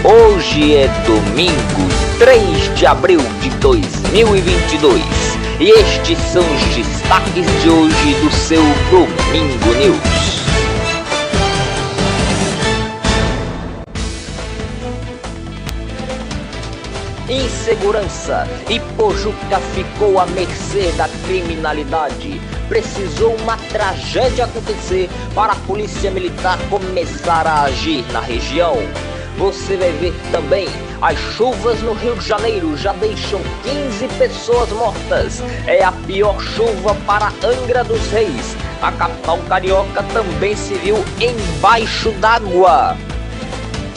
Hoje é domingo, 3 de abril de 2022 e estes são os destaques de hoje do seu Domingo News. Insegurança e Pojuca ficou à mercê da criminalidade. Precisou uma tragédia acontecer para a polícia militar começar a agir na região. Você vai ver também, as chuvas no Rio de Janeiro já deixam 15 pessoas mortas. É a pior chuva para Angra dos Reis. A capital carioca também se viu embaixo d'água.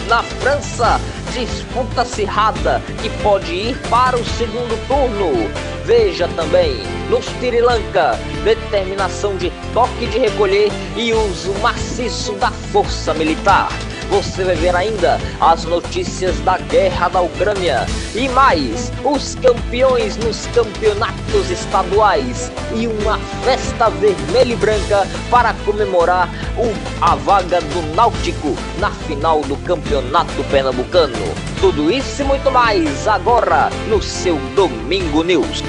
Na França, disputa acirrada que pode ir para o segundo turno. Veja também, no Sri Lanka, determinação de toque de recolher e uso maciço da força militar. Você vai ver ainda as notícias da guerra da Ucrânia e mais, os campeões nos campeonatos estaduais e uma festa vermelha e branca para comemorar a vaga do Náutico na final do campeonato pernambucano. Tudo isso e muito mais agora no seu Domingo News.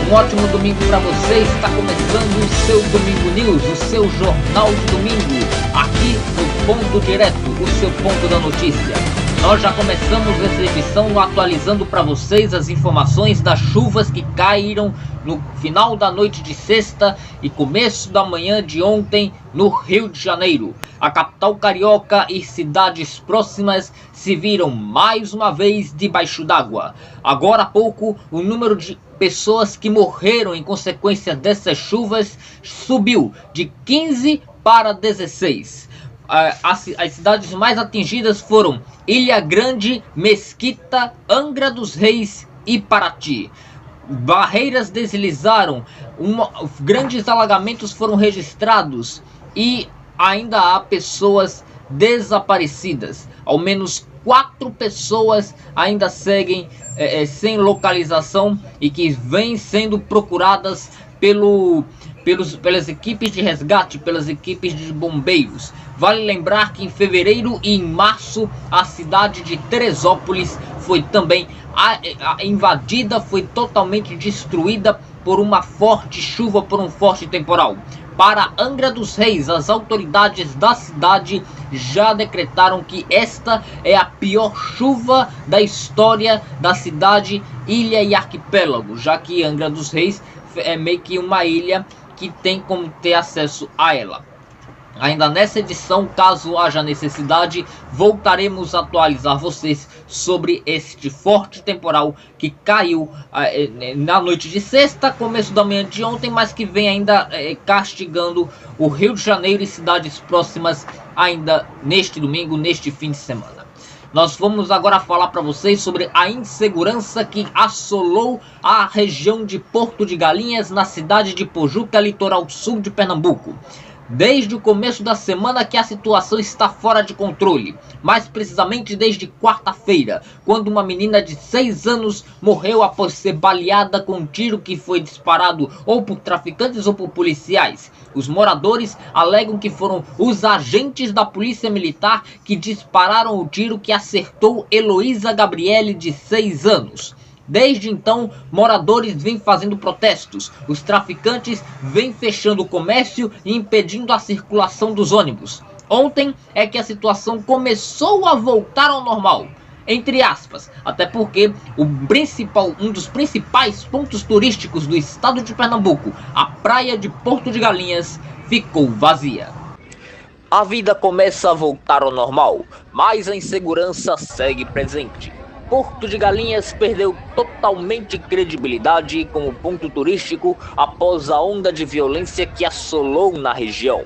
Um ótimo domingo para você, está começando o seu Domingo News, o seu jornal de domingo, aqui no Ponto Direto, o seu ponto da notícia. Nós já começamos essa edição atualizando para vocês as informações das chuvas que caíram no final da noite de sexta e começo da manhã de ontem no Rio de Janeiro. A capital carioca e cidades próximas se viram mais uma vez debaixo d'água. Agora há pouco, o número de pessoas que morreram em consequência dessas chuvas subiu de 15 para 16. As cidades mais atingidas foram Ilha Grande, Mesquita, Angra dos Reis e Paraty. Barreiras deslizaram, grandes alagamentos foram registrados e ainda há pessoas desaparecidas. Ao menos 4 pessoas ainda seguem sem localização e que vêm sendo procuradas pelas equipes de resgate, pelas equipes de bombeiros. Vale lembrar que em fevereiro e em março a cidade de Teresópolis foi também invadida, foi totalmente destruída por uma forte chuva, por um forte temporal. Para Angra dos Reis, as autoridades da cidade já decretaram que esta é a pior chuva da história da cidade, ilha e arquipélago, já que Angra dos Reis é meio que uma ilha que tem como ter acesso a ela. Ainda nessa edição, caso haja necessidade, voltaremos a atualizar vocês sobre este forte temporal que caiu na noite de sexta, começo da manhã de ontem, mas que vem ainda castigando o Rio de Janeiro e cidades próximas ainda neste domingo, neste fim de semana. Nós vamos agora falar para vocês sobre a insegurança que assolou a região de Porto de Galinhas, na cidade de Pojuca, litoral sul de Pernambuco. Desde o começo da semana que a situação está fora de controle, mais precisamente desde quarta-feira, quando uma menina de 6 anos morreu após ser baleada com um tiro que foi disparado ou por traficantes ou por policiais. Os moradores alegam que foram os agentes da polícia militar que dispararam o tiro que acertou Heloísa Gabriele, de 6 anos. Desde então, moradores vêm fazendo protestos, os traficantes vêm fechando o comércio e impedindo a circulação dos ônibus. Ontem é que a situação começou a voltar ao normal, entre aspas, até porque um dos principais pontos turísticos do estado de Pernambuco, a praia de Porto de Galinhas, ficou vazia. A vida começa a voltar ao normal, mas a insegurança segue presente. Porto de Galinhas perdeu totalmente credibilidade como ponto turístico após a onda de violência que assolou na região.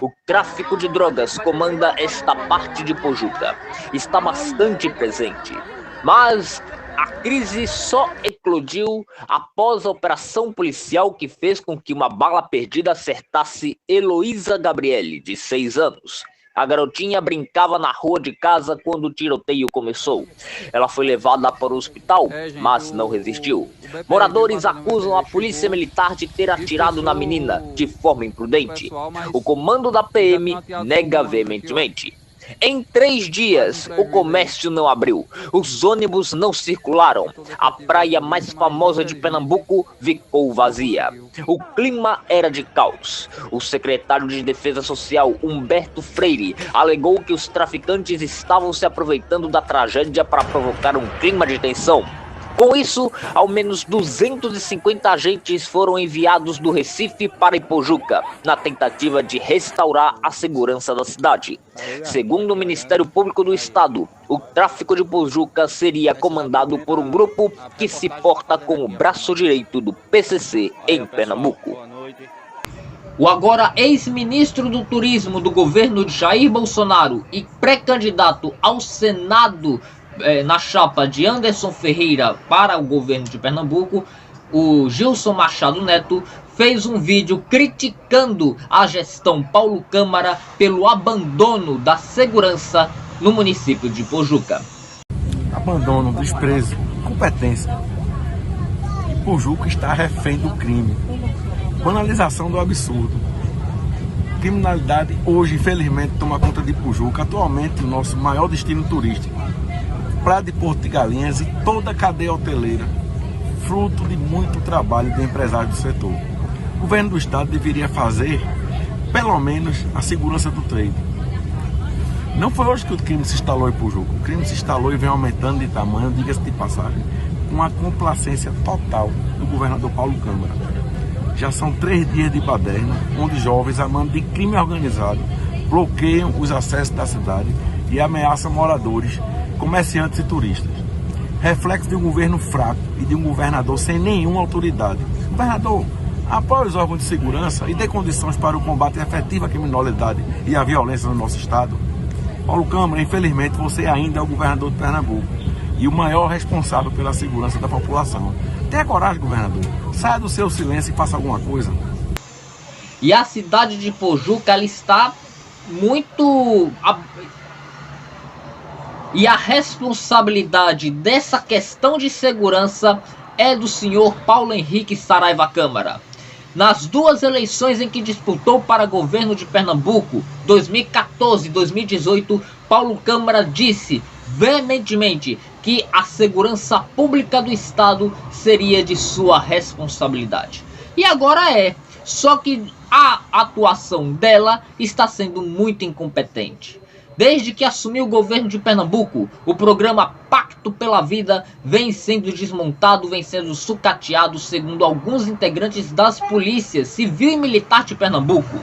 O tráfico de drogas comanda esta parte de Pojuca. Está bastante presente, mas a crise só eclodiu explodiu após a operação policial que fez com que uma bala perdida acertasse Heloísa Gabriele, de 6 anos. A garotinha brincava na rua de casa quando o tiroteio começou. Ela foi levada para o hospital, mas não resistiu. Moradores acusam a polícia militar de ter atirado na menina de forma imprudente. O comando da PM nega veementemente. Em 3 dias, o comércio não abriu, os ônibus não circularam, a praia mais famosa de Pernambuco ficou vazia. O clima era de caos. O secretário de Defesa Social, Humberto Freire, alegou que os traficantes estavam se aproveitando da tragédia para provocar um clima de tensão. Com isso, ao menos 250 agentes foram enviados do Recife para Ipojuca, na tentativa de restaurar a segurança da cidade. Segundo o Ministério Público do Estado, o tráfico de Ipojuca seria comandado por um grupo que se porta como o braço direito do PCC em Pernambuco. O agora ex-ministro do Turismo do governo de Jair Bolsonaro e pré-candidato ao Senado na chapa de Anderson Ferreira para o governo de Pernambuco, o Gilson Machado Neto, fez um vídeo criticando a gestão Paulo Câmara pelo abandono da segurança no município de Ipojuca. Abandono, desprezo, incompetência. Ipojuca está refém do crime. Banalização do absurdo. Criminalidade hoje, infelizmente, toma conta de Ipojuca, atualmente o nosso maior destino turístico. Praia de Porto de Galinhas e toda a cadeia hoteleira, fruto de muito trabalho de empresários do setor. O governo do estado deveria fazer, pelo menos, a segurança do trade. Não foi hoje que o crime se instalou em Ipojuca. O crime se instalou e vem aumentando de tamanho, diga-se de passagem, com a complacência total do governador Paulo Câmara. Já são 3 dias de baderna, onde jovens, a mando de crime organizado, bloqueiam os acessos da cidade e ameaçam moradores, comerciantes e turistas. Reflexo de um governo fraco e de um governador sem nenhuma autoridade. Governador, apoie os órgãos de segurança e dê condições para o combate efetivo à criminalidade e à violência no nosso estado. Paulo Câmara, infelizmente, você ainda é o governador de Pernambuco e o maior responsável pela segurança da população. Tenha coragem, governador. Saia do seu silêncio e faça alguma coisa. E a cidade de Ipojuca, ela está muito... E a responsabilidade dessa questão de segurança é do senhor Paulo Henrique Saraiva Câmara. Nas 2 eleições em que disputou para governo de Pernambuco, 2014 e 2018, Paulo Câmara disse veementemente que a segurança pública do estado seria de sua responsabilidade. E agora é, só que a atuação dela está sendo muito incompetente. Desde que assumiu o governo de Pernambuco, o programa Pacto pela Vida vem sendo desmontado, vem sendo sucateado, segundo alguns integrantes das polícias civil e militar de Pernambuco.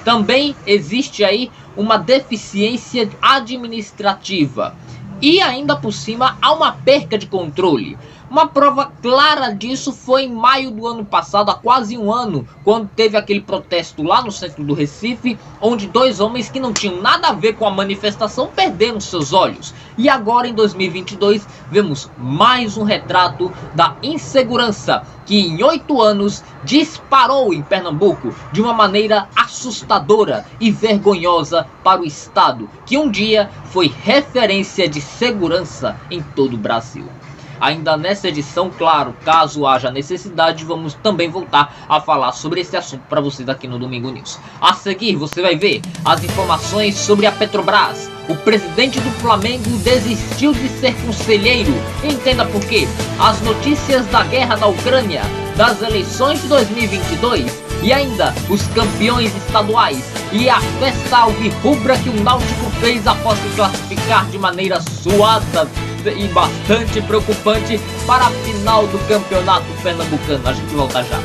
Também existe aí uma deficiência administrativa e ainda por cima há uma perca de controle. Uma prova clara disso foi em maio do ano passado, há quase um ano, quando teve aquele protesto lá no centro do Recife, onde 2 homens que não tinham nada a ver com a manifestação perderam seus olhos. E agora, em 2022, vemos mais um retrato da insegurança que em 8 anos disparou em Pernambuco de uma maneira assustadora e vergonhosa para o estado, que um dia foi referência de segurança em todo o Brasil. Ainda nessa edição, claro, caso haja necessidade, vamos também voltar a falar sobre esse assunto para vocês aqui no Domingo News. A seguir, você vai ver as informações sobre a Petrobras. O presidente do Flamengo desistiu de ser conselheiro. Entenda por quê. As notícias da guerra na Ucrânia, das eleições de 2022 e ainda os campeões estaduais e a festa alvirrubra que o Náutico fez após se classificar de maneira suada e bastante preocupante para a final do campeonato pernambucano. A gente volta já.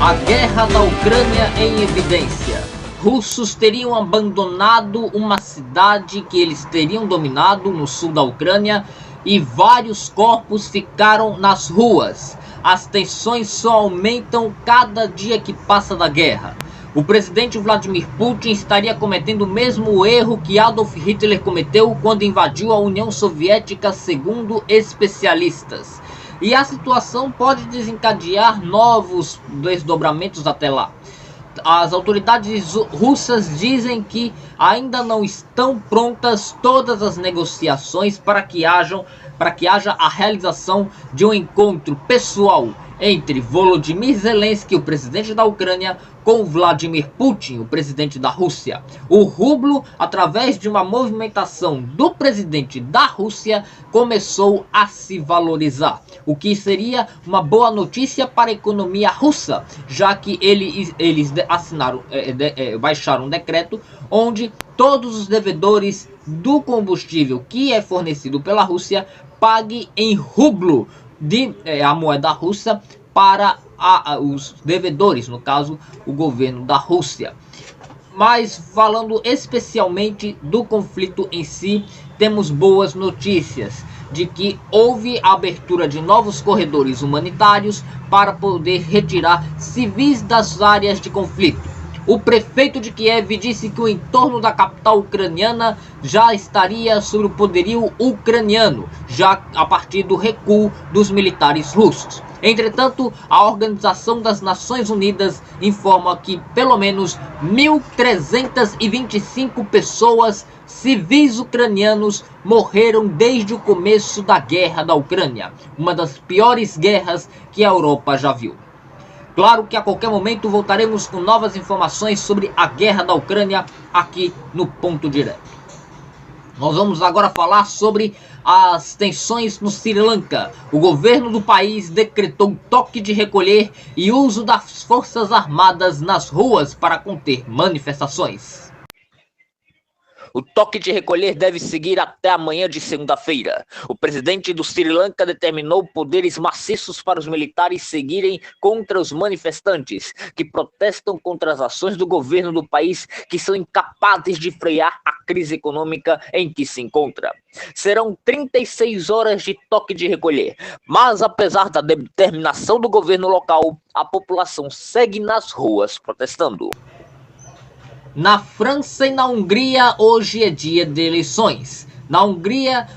A guerra da Ucrânia em evidência. Russos teriam abandonado uma cidade que eles teriam dominado no sul da Ucrânia e vários corpos ficaram nas ruas. As tensões só aumentam cada dia que passa da guerra. O presidente Vladimir Putin estaria cometendo o mesmo erro que Adolf Hitler cometeu quando invadiu a União Soviética, segundo especialistas. E a situação pode desencadear novos desdobramentos até lá. As autoridades russas dizem que ainda não estão prontas todas as negociações para que haja a realização de um encontro pessoal entre Volodymyr Zelensky, o presidente da Ucrânia, com Vladimir Putin, o presidente da Rússia. O rublo, através de uma movimentação do presidente da Rússia, começou a se valorizar, o que seria uma boa notícia para a economia russa, já que eles baixaram um decreto onde todos os devedores do combustível que é fornecido pela Rússia paguem em rublo, a moeda russa, para os devedores, no caso o governo da Rússia. Mas falando especialmente do conflito em si, temos boas notícias de que houve a abertura de novos corredores humanitários para poder retirar civis das áreas de conflito. O prefeito de Kiev disse que o entorno da capital ucraniana já estaria sob o poderio ucraniano, já a partir do recuo dos militares russos. Entretanto, a Organização das Nações Unidas informa que pelo menos 1.325 pessoas, civis ucranianos, morreram desde o começo da guerra da Ucrânia, uma das piores guerras que a Europa já viu. Claro que a qualquer momento voltaremos com novas informações sobre a guerra da Ucrânia aqui no Ponto Direto. Nós vamos agora falar sobre as tensões no Sri Lanka. O governo do país decretou toque de recolher e uso das forças armadas nas ruas para conter manifestações. O toque de recolher deve seguir até amanhã de segunda-feira. O presidente do Sri Lanka determinou poderes maciços para os militares seguirem contra os manifestantes que protestam contra as ações do governo do país, que são incapazes de frear a crise econômica em que se encontra. Serão 36 horas de toque de recolher, mas apesar da determinação do governo local, a população segue nas ruas protestando. Na França e na Hungria, hoje é dia de eleições. Na Hungria,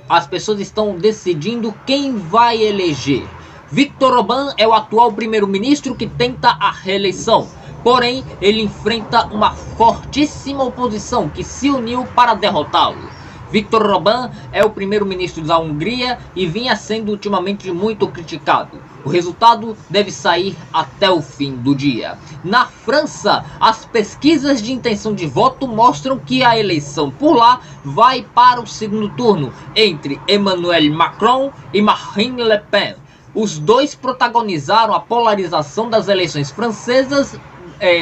as pessoas estão decidindo quem vai eleger. Viktor Orbán é o atual primeiro-ministro que tenta a reeleição. Porém, ele enfrenta uma fortíssima oposição que se uniu para derrotá-lo. Viktor Orbán é o primeiro-ministro da Hungria e vinha sendo ultimamente muito criticado. O resultado deve sair até o fim do dia. Na França, as pesquisas de intenção de voto mostram que a eleição por lá vai para o segundo turno entre Emmanuel Macron e Marine Le Pen. Os dois protagonizaram a polarização das eleições francesas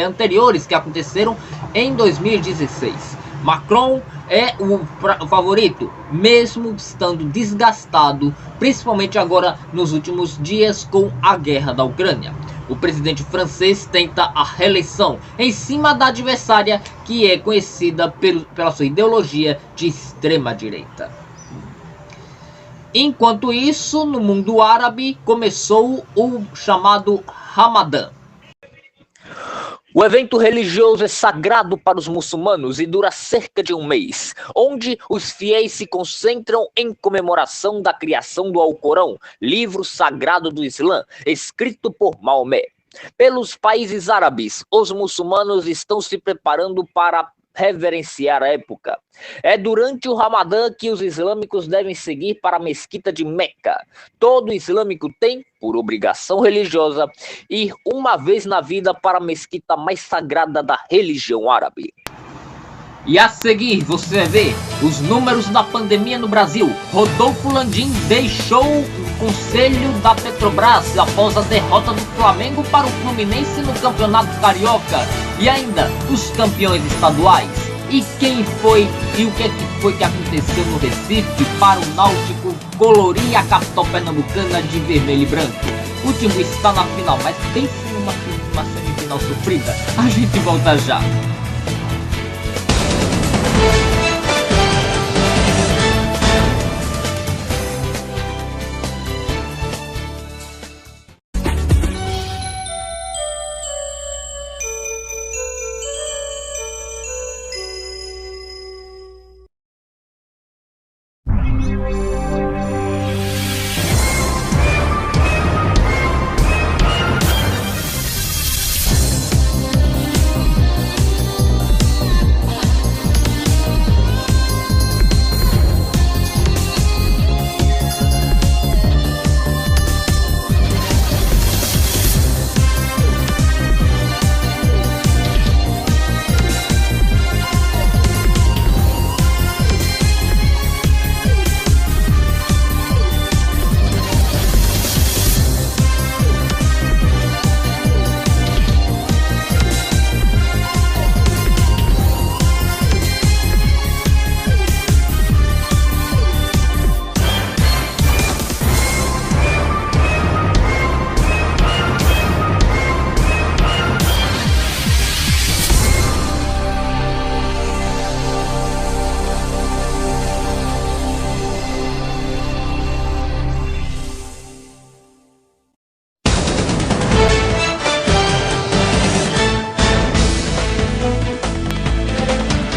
anteriores que aconteceram em 2016. Macron é o favorito, mesmo estando desgastado, principalmente agora nos últimos dias com a guerra da Ucrânia. O presidente francês tenta a reeleição em cima da adversária, que é conhecida pela sua ideologia de extrema direita. Enquanto isso, no mundo árabe começou o chamado Ramadã. O evento religioso é sagrado para os muçulmanos e dura cerca de um mês, onde os fiéis se concentram em comemoração da criação do Alcorão, livro sagrado do Islã, escrito por Maomé. Pelos países árabes, os muçulmanos estão se preparando para reverenciar a época. É durante o Ramadã que os islâmicos devem seguir para a mesquita de Meca. Todo islâmico tem, por obrigação religiosa, ir uma vez na vida para a mesquita mais sagrada da religião árabe. E a seguir você vê os números da pandemia no Brasil. Rodolfo Landim deixou o conselho da Petrobras após a derrota do Flamengo para o Fluminense no Campeonato Carioca. E ainda os campeões estaduais. E quem foi e o que foi que aconteceu no Recife para o Náutico colorir a capital pernambucana de vermelho e branco. O time está na final, mas pense numa final uma semifinal sofrida. A gente volta já.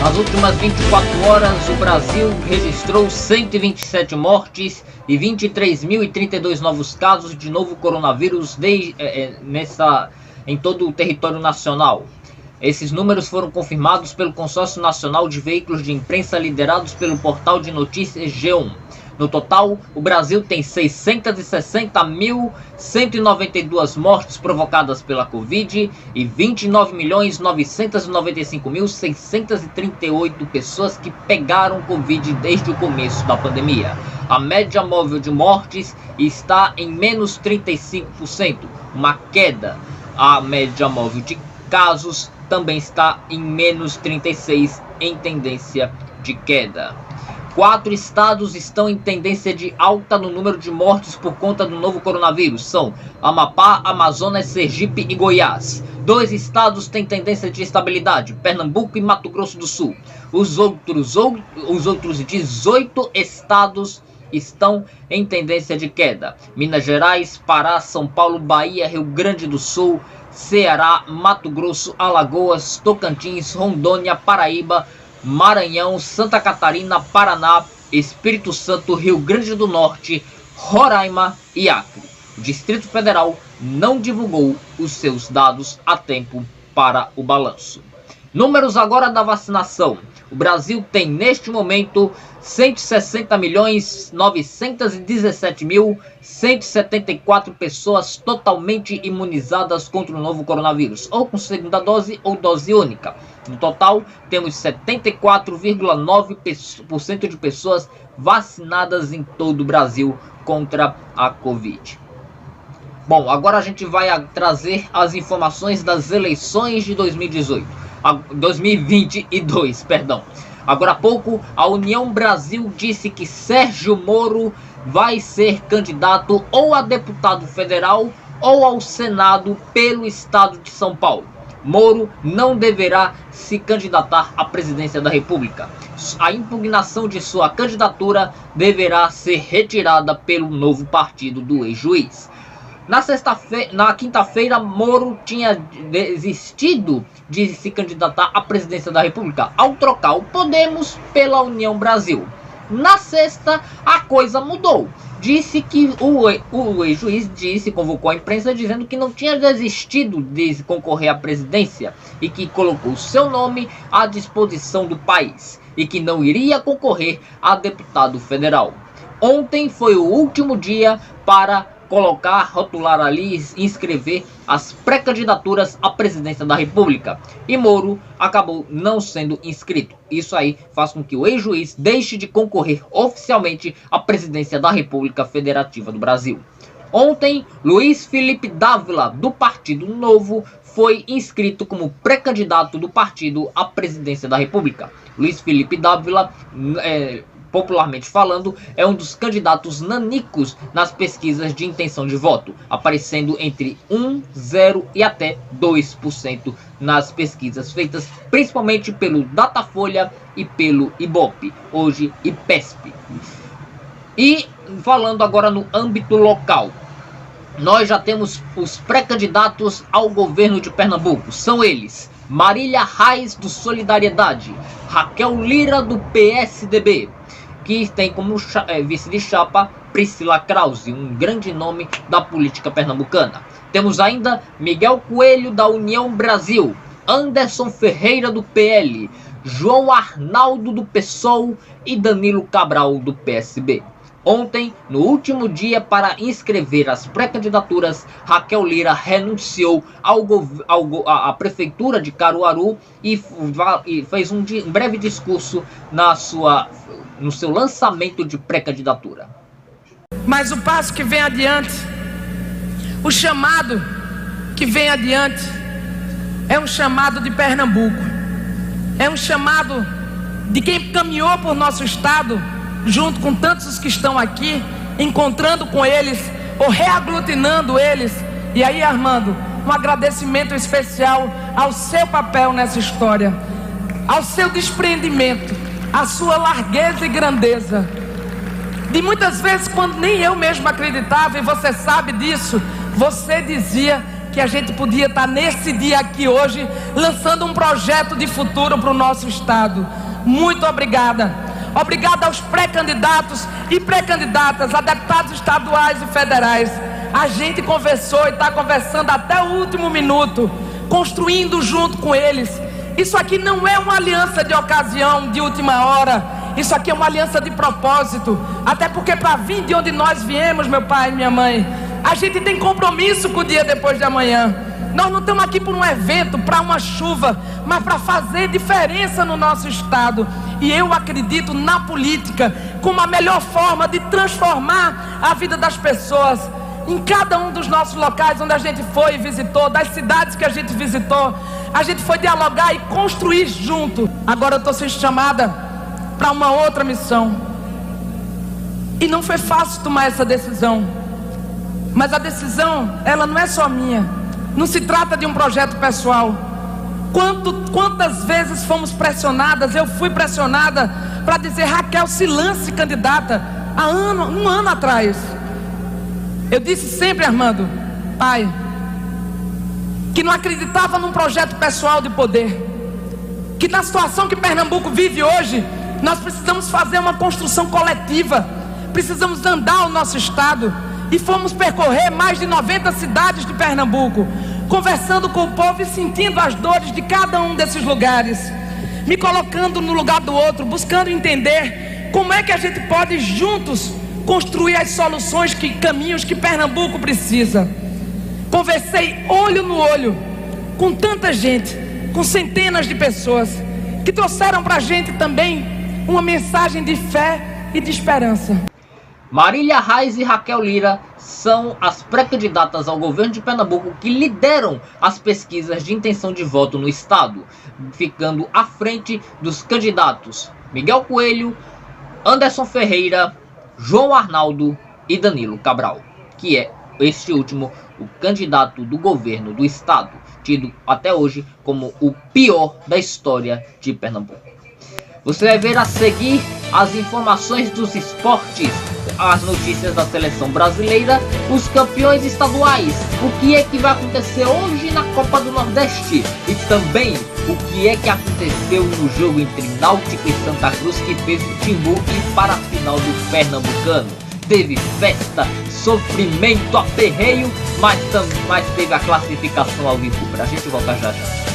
Nas últimas 24 horas, o Brasil registrou 127 mortes e 23.032 novos casos de novo coronavírus em todo o território nacional. Esses números foram confirmados pelo Consórcio Nacional de Veículos de Imprensa liderados pelo portal de notícias G1. No total, o Brasil tem 660.192 mortes provocadas pela Covid e 29.995.638 pessoas que pegaram Covid desde o começo da pandemia. A média móvel de mortes está em menos 35%, uma queda. A média móvel de casos também está em menos 36%, em tendência de queda. 4 estados estão em tendência de alta no número de mortes por conta do novo coronavírus. São Amapá, Amazonas, Sergipe e Goiás. 2 estados têm tendência de estabilidade, Pernambuco e Mato Grosso do Sul. Os outros 18 estados estão em tendência de queda. Minas Gerais, Pará, São Paulo, Bahia, Rio Grande do Sul, Ceará, Mato Grosso, Alagoas, Tocantins, Rondônia, Paraíba, Maranhão, Santa Catarina, Paraná, Espírito Santo, Rio Grande do Norte, Roraima e Acre. O Distrito Federal não divulgou os seus dados a tempo para o balanço. Números agora da vacinação. O Brasil tem neste momento 160.917.174 pessoas totalmente imunizadas contra o novo coronavírus, ou com segunda dose ou dose única. No total, temos 74,9% de pessoas vacinadas em todo o Brasil contra a Covid. Bom, agora a gente vai trazer as informações das eleições de 2022, perdão. Agora há pouco, a União Brasil disse que Sérgio Moro vai ser candidato ou a deputado federal ou ao Senado pelo estado de São Paulo. Moro não deverá se candidatar à presidência da República. A impugnação de sua candidatura deverá ser retirada pelo novo partido do ex-juiz. Na quinta-feira, Moro tinha desistido de se candidatar à presidência da República ao trocar o Podemos pela União Brasil. Na sexta, a coisa mudou. Disse que o ex-juiz convocou a imprensa dizendo que não tinha desistido de concorrer à presidência e que colocou seu nome à disposição do país e que não iria concorrer a deputado federal. Ontem foi o último dia para rotular ali e inscrever as pré-candidaturas à presidência da República. E Moro acabou não sendo inscrito. Isso aí faz com que o ex-juiz deixe de concorrer oficialmente à presidência da República Federativa do Brasil. Ontem, Luiz Felipe Dávila, do Partido Novo, foi inscrito como pré-candidato do partido à presidência da República. Luiz Felipe Dávila popularmente falando, é um dos candidatos nanicos nas pesquisas de intenção de voto, aparecendo entre 1, 0 e até 2% nas pesquisas feitas principalmente pelo Datafolha e pelo Ibope, hoje IPESP. E falando agora no âmbito local, nós já temos os pré-candidatos ao governo de Pernambuco. São eles: Marília Reis, do Solidariedade, Raquel Lira, do PSDB, que tem como vice de chapa Priscila Krause, um grande nome da política pernambucana. Temos ainda Miguel Coelho, da União Brasil, Anderson Ferreira, do PL, João Arnaldo, do PSOL e Danilo Cabral, do PSB. Ontem, no último dia para inscrever as pré-candidaturas, Raquel Lira renunciou à prefeitura de Caruaru e fez um breve discurso no seu lançamento de pré-candidatura. Mas o passo que vem adiante, o chamado que vem adiante, é um chamado de Pernambuco, é um chamado de quem caminhou por nosso estado, junto com tantos que estão aqui, encontrando com eles ou reaglutinando eles. E aí, Armando, um agradecimento especial ao seu papel nessa história, ao seu desprendimento, à sua largueza e grandeza. De muitas vezes, quando nem eu mesmo acreditava, e você sabe disso, você dizia que a gente podia estar nesse dia aqui hoje, lançando um projeto de futuro para o nosso estado. Muito obrigada. Obrigado aos pré-candidatos e pré-candidatas a deputados estaduais e federais. A gente conversou e está conversando até o último minuto, construindo junto com eles. Isso aqui não é uma aliança de ocasião, de última hora. Isso aqui é uma aliança de propósito. Até porque para vir de onde nós viemos, meu pai e minha mãe, a gente tem compromisso com o dia depois de amanhã. Nós não estamos aqui por um evento, para uma chuva, mas para fazer diferença no nosso estado. E eu acredito na política como a melhor forma de transformar a vida das pessoas. Em cada um dos nossos locais onde a gente foi e visitou, das cidades que a gente visitou, a gente foi dialogar e construir junto. Agora eu estou sendo chamada para uma outra missão. E não foi fácil tomar essa decisão. Mas a decisão, ela não é só minha. Não se trata de um projeto pessoal. Quantas vezes fomos pressionadas, eu fui pressionada para dizer: Raquel, se lance candidata, um ano atrás. Eu disse sempre, Armando, pai, que não acreditava num projeto pessoal de poder, que na situação que Pernambuco vive hoje, nós precisamos fazer uma construção coletiva, precisamos andar o nosso estado. E fomos percorrer mais de 90 cidades de Pernambuco, conversando com o povo e sentindo as dores de cada um desses lugares, me colocando no lugar do outro, buscando entender como é que a gente pode juntos construir as soluções, caminhos que Pernambuco precisa. Conversei olho no olho com tanta gente, com centenas de pessoas que trouxeram para a gente também uma mensagem de fé e de esperança. Marília Reis e Raquel Lira são as pré-candidatas ao governo de Pernambuco que lideram as pesquisas de intenção de voto no estado, ficando à frente dos candidatos Miguel Coelho, Anderson Ferreira, João Arnaldo e Danilo Cabral, que é este último o candidato do governo do estado, tido até hoje como o pior da história de Pernambuco. Você vai ver a seguir as informações dos esportes, as notícias da seleção brasileira, os campeões estaduais, o que é que vai acontecer hoje na Copa do Nordeste e também o que é que aconteceu no jogo entre Náutico e Santa Cruz, que fez o Timbu ir para a final do Pernambucano. Teve festa, sofrimento, aperreio, mas teve a classificação ao vivo. A gente volta já já.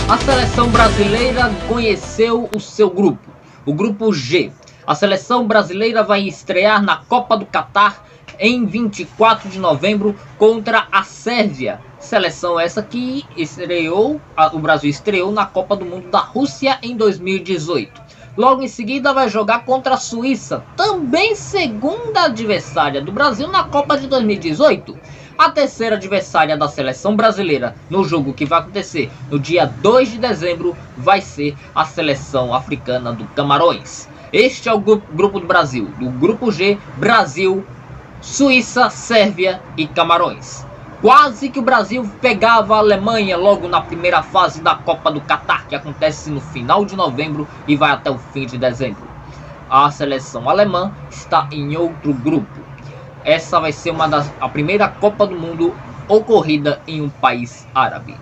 A seleção brasileira conheceu o seu grupo, o grupo G. A seleção brasileira vai estrear na Copa do Catar em 24 de novembro contra a Sérvia. Seleção essa que o Brasil estreou na Copa do Mundo da Rússia em 2018. Logo em seguida vai jogar contra a Suíça, também segunda adversária do Brasil na Copa de 2018. A terceira adversária da seleção brasileira no jogo que vai acontecer no dia 2 de dezembro vai ser a seleção africana do Camarões. Este é o grupo do Brasil, do grupo G: Brasil, Suíça, Sérvia e Camarões. Quase que o Brasil pegava a Alemanha logo na primeira fase da Copa do Catar, que acontece no final de novembro e vai até o fim de dezembro. A seleção alemã está em outro grupo. Essa vai ser a primeira Copa do Mundo ocorrida em um país árabe.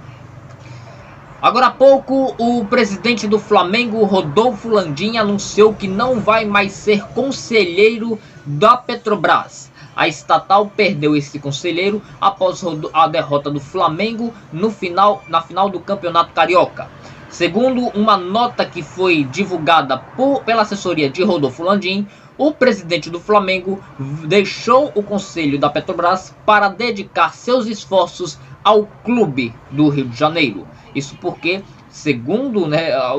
Agora há pouco, o presidente do Flamengo, Rodolfo Landim, anunciou que não vai mais ser conselheiro da Petrobras. A estatal perdeu esse conselheiro após a derrota do Flamengo na final do Campeonato Carioca. Segundo uma nota que foi divulgada pela assessoria de Rodolfo Landim, o presidente do Flamengo deixou o conselho da Petrobras para dedicar seus esforços ao clube do Rio de Janeiro. Isso porque, segundo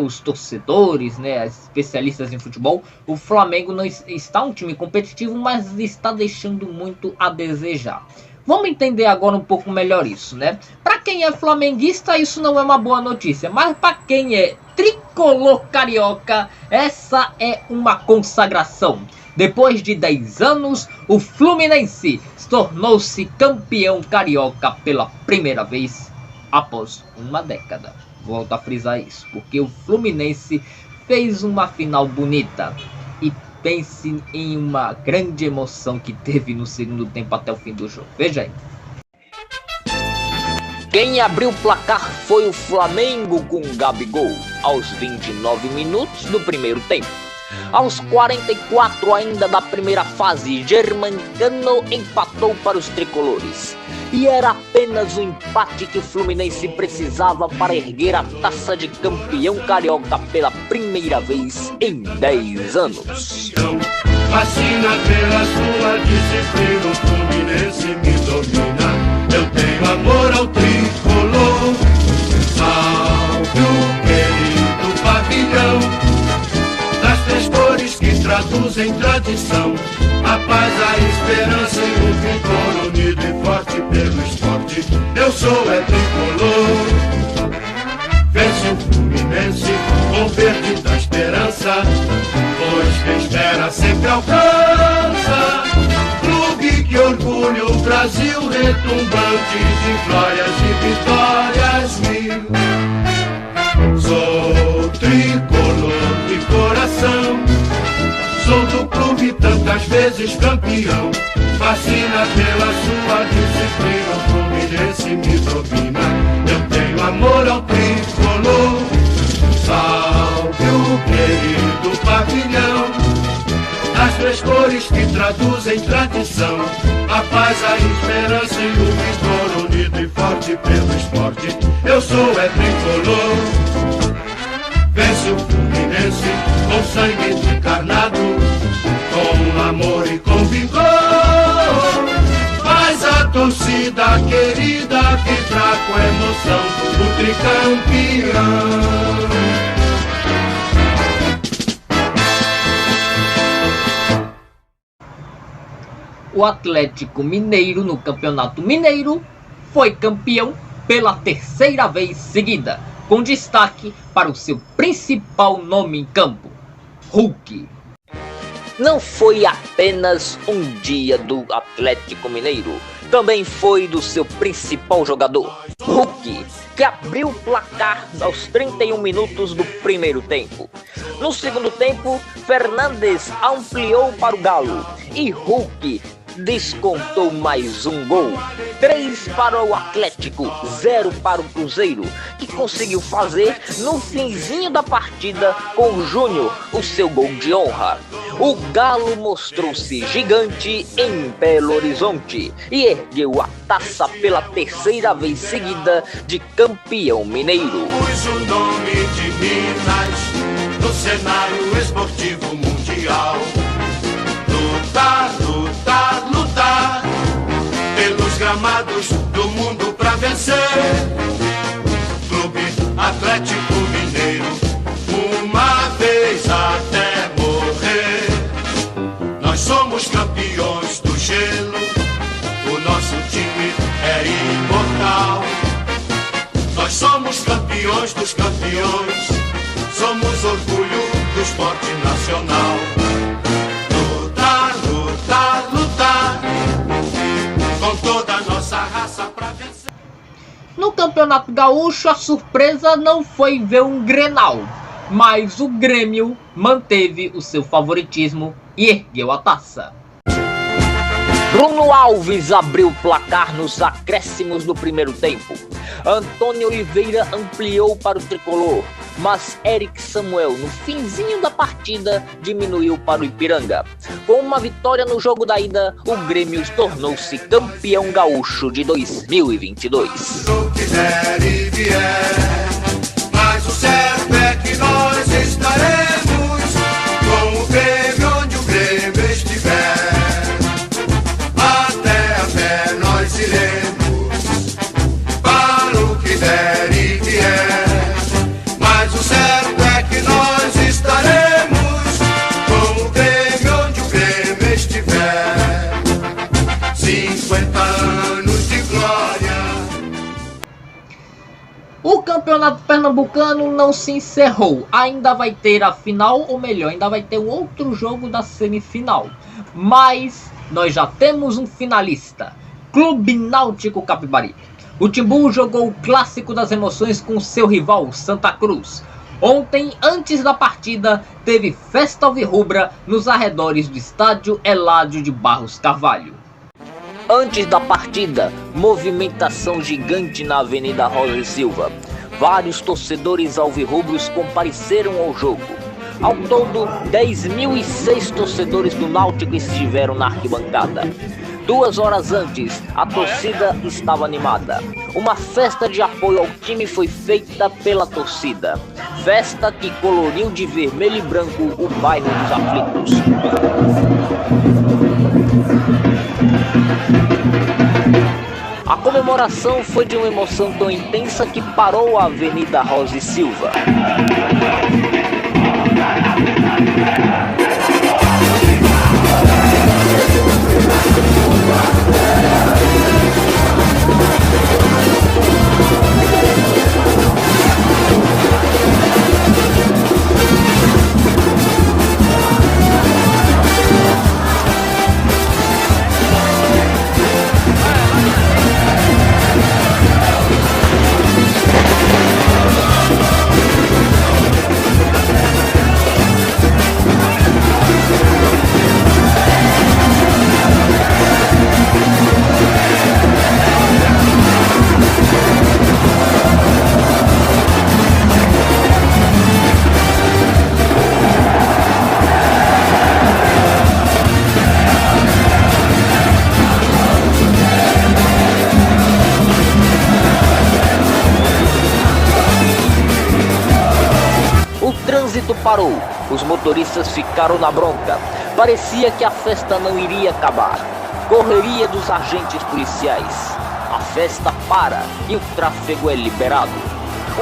os torcedores, especialistas em futebol, o Flamengo não está um time competitivo, mas está deixando muito a desejar. Vamos entender agora um pouco melhor isso, Para quem é flamenguista, isso não é uma boa notícia, mas para quem é tricolor carioca, essa é uma consagração. Depois de 10 anos, o Fluminense tornou-se campeão carioca pela primeira vez após uma década. Volto a frisar isso, porque o Fluminense fez uma final bonita. E pense em uma grande emoção que teve no segundo tempo até o fim do jogo. Veja aí. Quem abriu o placar foi o Flamengo com Gabigol, aos 29 minutos do primeiro tempo. Aos 44 ainda da primeira fase, Germancano empatou para os tricolores. E era apenas o empate que o Fluminense precisava para erguer a taça de campeão carioca pela primeira vez em 10 anos. Fascina pela sua disciplina, o Fluminense me domina. Eu tenho amor ao tricolor. Salve o querido pavilhão das três cores que traduzem tradição. A paz, a esperança e o vigor, unido e forte pelo esporte. Eu sou tricolor. Vence o Fluminense com verde da esperança, pois quem espera sempre alcança. Clube que orgulha o Brasil, retumbante de glórias e vitórias mil. Sou tricolor de coração, sou do clube tantas vezes campeão. Fascina pela sua disciplina, o Fluminense me domina. Eu tenho amor ao tricolor. Salve o querido pavilhão das três cores que traduzem tradição. A paz, a esperança e o vigor, unido e forte pelo esporte. Eu sou tricolor. Vence o Fluminense com sangue encarnado, com amor e com vigor. Faz a torcida querida vibrar com emoção, o tricampeão. O Atlético Mineiro, no Campeonato Mineiro, foi campeão pela terceira vez seguida, com destaque para o seu principal nome em campo, Hulk. Não foi apenas um dia do Atlético Mineiro, também foi do seu principal jogador, Hulk, que abriu o placar aos 31 minutos do primeiro tempo. No segundo tempo, Fernandes ampliou para o Galo e Hulk descontou mais um gol. 3 para o Atlético, 0 para o Cruzeiro, que conseguiu fazer no finzinho da partida com o Júnior o seu gol de honra. O Galo mostrou-se gigante em Belo Horizonte e ergueu a taça pela terceira vez seguida de campeão mineiro. Pus o nome de Minas no cenário esportivo mundial. Lutar, lutar, lutar pelos gramados do mundo pra vencer. Clube Atlético Mineiro, uma vez até morrer. Nós somos campeões do gelo, o nosso time é imortal. Nós somos campeões dos campeões, somos orgulho do esporte nacional. Lutar, lutar, lutar, com toda a nossa raça pra vencer. No Campeonato Gaúcho, a surpresa não foi ver um Grenal, mas o Grêmio manteve o seu favoritismo e ergueu a taça. Bruno Alves abriu o placar nos acréscimos do primeiro tempo. Antônio Oliveira ampliou para o tricolor, mas Eric Samuel, no finzinho da partida, diminuiu para o Ipiranga. Com uma vitória no jogo da ida, o Grêmio tornou-se campeão gaúcho de 2022. O que der e vier, mas o certo é que nós estaremos com o Grêmio onde o Grêmio estiver. Até a pé nós iremos, para o que der e vier. Mas o certo é que nós estaremos com o Grêmio onde o Grêmio estiver. 50 anos de glória. O Campeonato Pernambucano não se encerrou, ainda vai ter a final, ou melhor, ainda vai ter um outro jogo da semifinal. Mas nós já temos um finalista, Clube Náutico Capibaribe. O Timbu jogou o clássico das emoções com seu rival, Santa Cruz. Ontem, antes da partida, teve festa alvirrubra nos arredores do estádio Eládio de Barros Carvalho. Antes da partida, movimentação gigante na Avenida Rosa e Silva. Vários torcedores alvirrubros compareceram ao jogo. Ao todo, 10.006 torcedores do Náutico estiveram na arquibancada. 2 horas antes, a torcida estava animada. Uma festa de apoio ao time foi feita pela torcida. Festa que coloriu de vermelho e branco o bairro dos Aflitos. A comemoração foi de uma emoção tão intensa que parou a Avenida Rosa e Silva. Parou, os motoristas ficaram na bronca. Parecia que a festa não iria acabar. Correria dos agentes policiais. A festa para e o tráfego é liberado.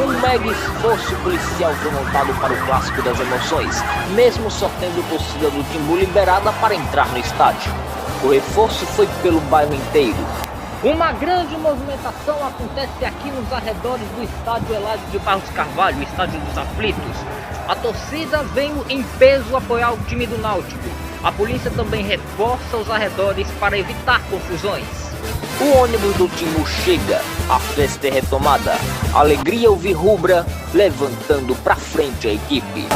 Um mega esforço policial foi montado para o clássico das emoções, mesmo só tendo torcida do Timbu liberada para entrar no estádio. O reforço foi pelo bairro inteiro. Uma grande movimentação acontece aqui nos arredores do estádio Eládio de Barros Carvalho, o estádio dos Aflitos. A torcida veio em peso apoiar o time do Náutico. A polícia também reforça os arredores para evitar confusões. O ônibus do Timbu chega, a festa é retomada. Alegria alvirrubra levantando pra frente a equipe.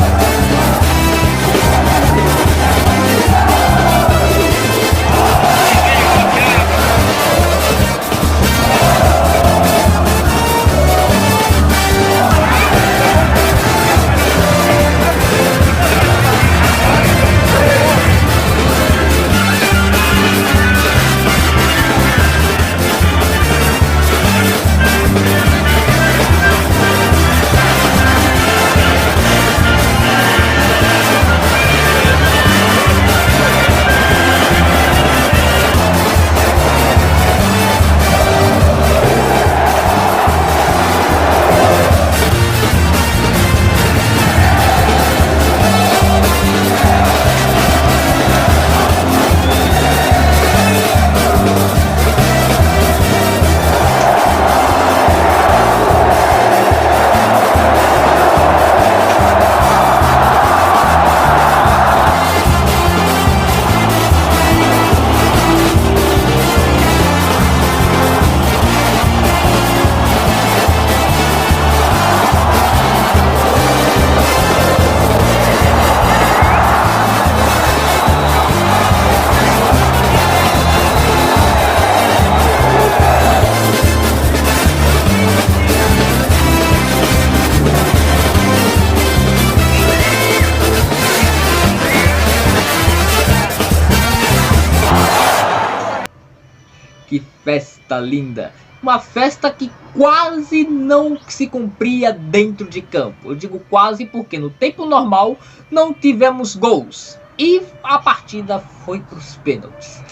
festa linda. Uma festa que quase não se cumpria dentro de campo. Eu digo quase porque no tempo normal não tivemos gols. E a partida foi para os pênaltis.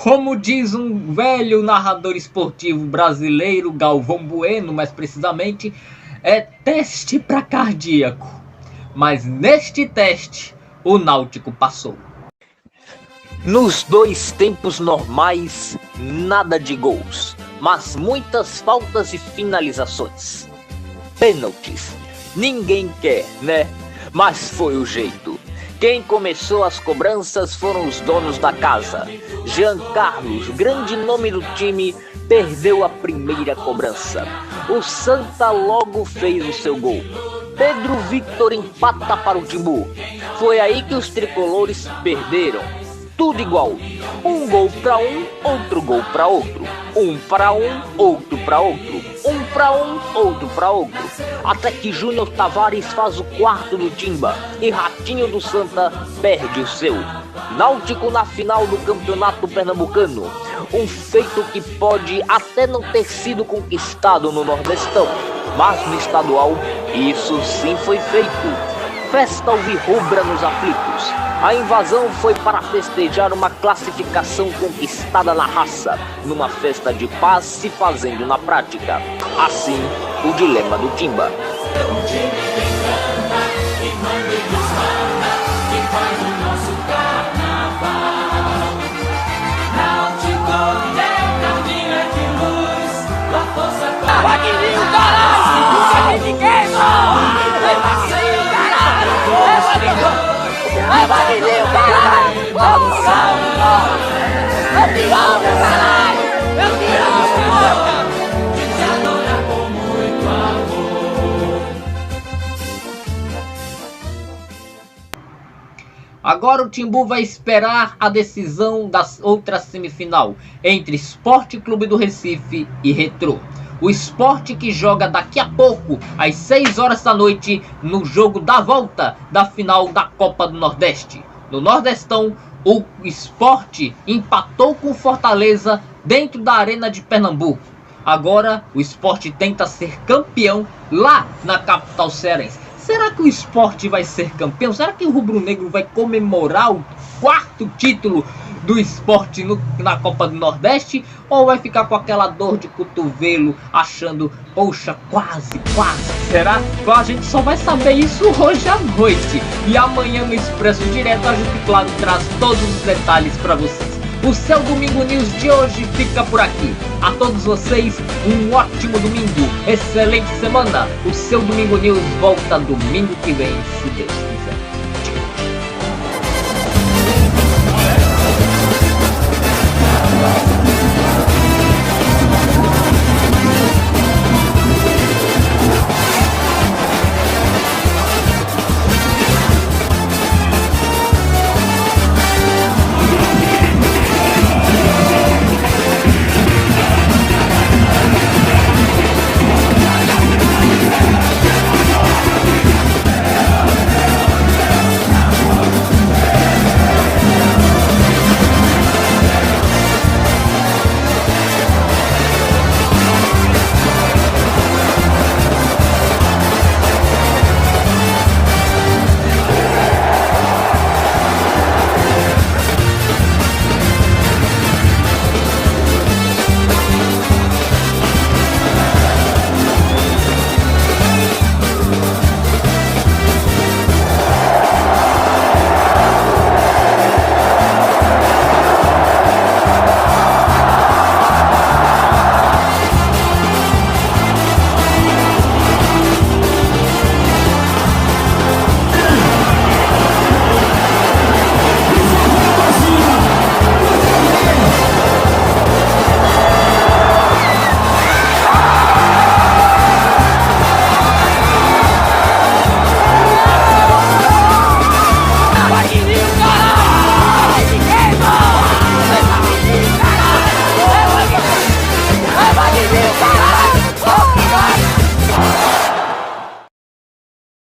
Como diz um velho narrador esportivo brasileiro, Galvão Bueno, mais precisamente, é teste para cardíaco. Mas neste teste, o Náutico passou. Nos dois tempos normais, nada de gols, mas muitas faltas e finalizações. Pênaltis, ninguém quer, né? Mas foi o jeito. Quem começou as cobranças foram os donos da casa. Jean Carlos, grande nome do time, perdeu a primeira cobrança. O Santa logo fez o seu gol. Pedro Victor empata para o Timbu. Foi aí que os tricolores perderam. Tudo igual. Um gol para um, outro gol para outro. Um para um, outro para outro. Um para um, outro para outro. Até que Júnior Tavares faz o quarto do Timba e Ratinho do Santa perde o seu. Náutico na final do Campeonato Pernambucano. Um feito que pode até não ter sido conquistado no Nordestão, mas no estadual isso sim foi feito. Festa alvirrubra nos aflitos. A invasão foi para festejar uma classificação conquistada na raça, numa festa de paz se fazendo na prática. Assim, o dilema do Timba. Agora o Timbu vai esperar a decisão da outra semifinal entre Sport Clube do Recife e Retrô. O Sport que joga daqui a pouco, às 6 horas da noite, no jogo da volta da final da Copa do Nordeste. No Nordestão, o Sport empatou com Fortaleza dentro da Arena de Pernambuco. Agora o Sport tenta ser campeão lá na capital cearense. Será que o Sport vai ser campeão? Será que o Rubro Negro vai comemorar o 4º título do Sport na Copa do Nordeste? Ou vai ficar com aquela dor de cotovelo, achando, poxa, quase? Será? A gente só vai saber isso hoje à noite. E amanhã no Expresso Direto a gente, claro, traz todos os detalhes para vocês. O seu Domingo News de hoje fica por aqui. A todos vocês, um ótimo domingo, excelente semana. O seu Domingo News volta domingo que vem, se Deus